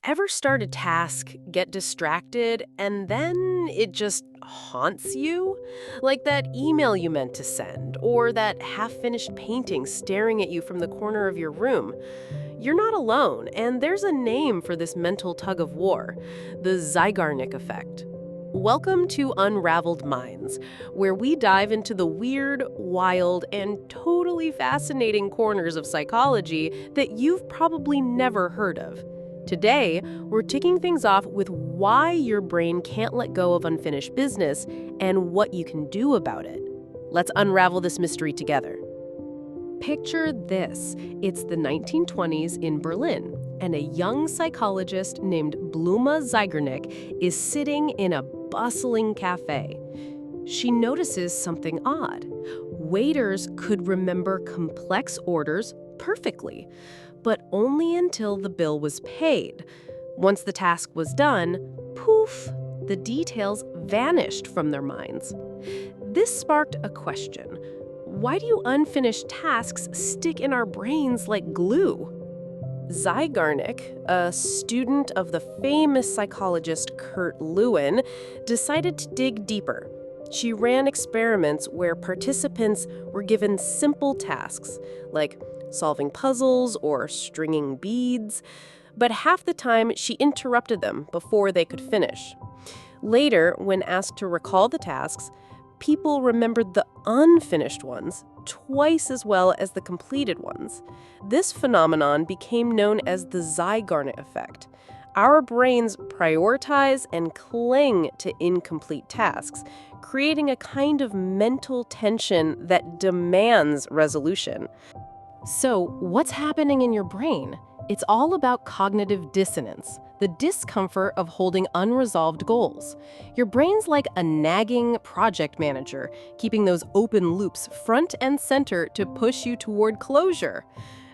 Ever start a task, get distracted, and then it just haunts you? Like that email you meant to send, or that half-finished painting staring at you from the corner of your room. You're not alone, and there's a name for this mental tug of war, the Zeigarnik Effect. Welcome to Unraveled Minds, where we dive into the weird, wild, and totally fascinating corners of psychology that you've probably never heard of. Today, we're ticking things off with why your brain can't let go of unfinished business and what you can do about it. Let's unravel this mystery together. Picture this. It's the 1920s in Berlin, and a young psychologist named Bluma Zeigarnik is sitting in a bustling cafe. She notices something odd. Waiters could remember complex orders perfectly, but only until the bill was paid. Once the task was done, poof, the details vanished from their minds. This sparked a question. Why do unfinished tasks stick in our brains like glue? Zeigarnik, a student of the famous psychologist Kurt Lewin, decided to dig deeper. She ran experiments where participants were given simple tasks, like solving puzzles or stringing beads, but half the time she interrupted them before they could finish. Later, when asked to recall the tasks, people remembered the unfinished ones twice as well as the completed ones. This phenomenon became known as the Zeigarnik Effect. Our brains prioritize and cling to incomplete tasks, creating a kind of mental tension that demands resolution. So, what's happening in your brain? It's all about cognitive dissonance, the discomfort of holding unresolved goals. Your brain's like a nagging project manager, keeping those open loops front and center to push you toward closure.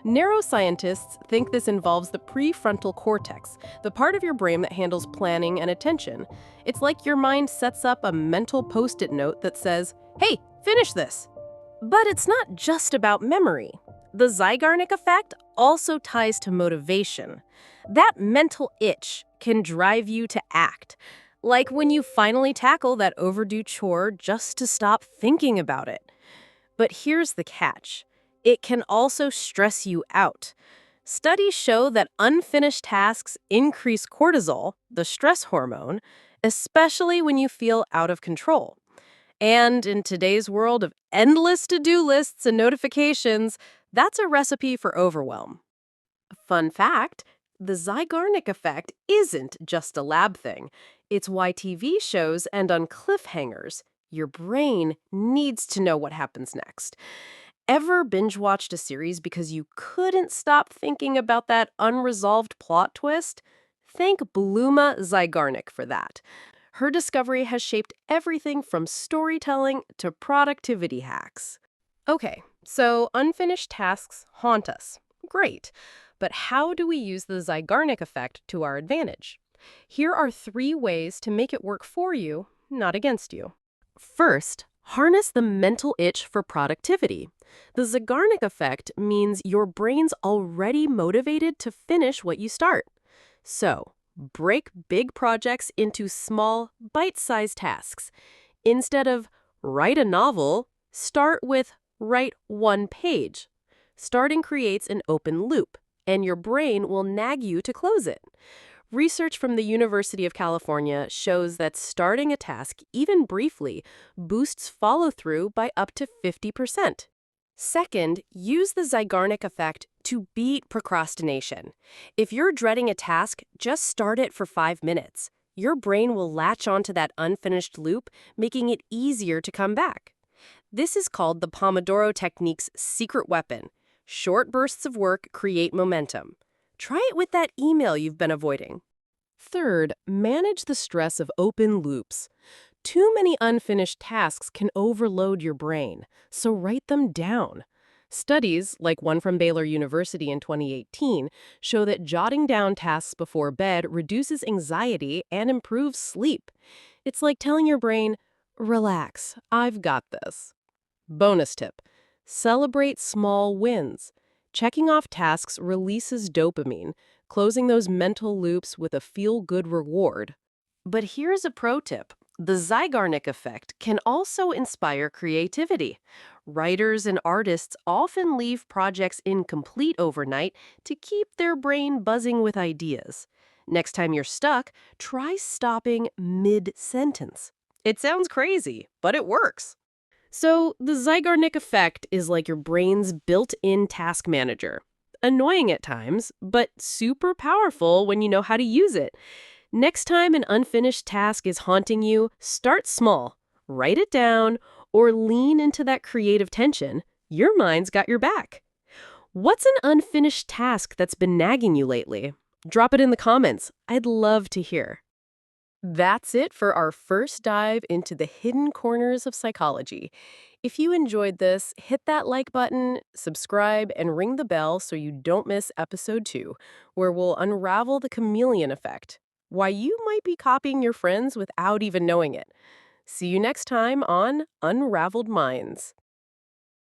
Neuroscientists think this involves the prefrontal cortex, the part of your brain that handles planning and attention. It's like your mind sets up a mental post-it note that says, "Hey, finish this." But it's not just about memory. The Zeigarnik Effect also ties to motivation. That mental itch can drive you to act, like when you finally tackle that overdue chore just to stop thinking about it. But here's the catch. It can also stress you out. Studies show that unfinished tasks increase cortisol, the stress hormone, especially when you feel out of control. And in today's world of endless to-do lists and notifications, that's a recipe for overwhelm. Fun fact, the Zeigarnik Effect isn't just a lab thing. It's why TV shows end on cliffhangers. Your brain needs to know what happens next. Ever binge-watched a series because you couldn't stop thinking about that unresolved plot twist? Thank Bluma Zeigarnik for that. Her discovery has shaped everything from storytelling to productivity hacks. Okay, so unfinished tasks haunt us. Great. But how do we use the Zeigarnik Effect to our advantage? Here are 3 ways to make it work for you, not against you. First, harness the mental itch for productivity. The Zeigarnik Effect means your brain's already motivated to finish what you start. So, break big projects into small, bite-sized tasks. Instead of write a novel, start with write 1 page. Starting creates an open loop, and your brain will nag you to close it. Research from the University of California shows that starting a task, even briefly, boosts follow-through by up to 50%. Second, use the Zeigarnik Effect to beat procrastination. If you're dreading a task, just start it for 5 minutes. Your brain will latch onto that unfinished loop, making it easier to come back. This is called the Pomodoro Technique's secret weapon. Short bursts of work create momentum. Try it with that email you've been avoiding. Third, manage the stress of open loops. Too many unfinished tasks can overload your brain, so write them down. Studies, like one from Baylor University in 2018, show that jotting down tasks before bed reduces anxiety and improves sleep. It's like telling your brain, "Relax, I've got this." Bonus tip: celebrate small wins. Checking off tasks releases dopamine, closing those mental loops with a feel-good reward. But here's a pro tip. The Zeigarnik effect can also inspire creativity. Writers and artists often leave projects incomplete overnight to keep their brain buzzing with ideas. Next time you're stuck, try stopping mid-sentence. It sounds crazy, but it works. So, the Zeigarnik effect is like your brain's built-in task manager. Annoying at times, but super powerful when you know how to use it. Next time an unfinished task is haunting you, start small, write it down, or lean into that creative tension. Your mind's got your back. What's an unfinished task that's been nagging you lately? Drop it in the comments. I'd love to hear. That's it for our first dive into the hidden corners of psychology. If you enjoyed this, hit that like button, subscribe, and ring the bell so you don't miss episode 2, where we'll unravel the chameleon effect. Why you might be copying your friends without even knowing it. See you next time on Unraveled Minds.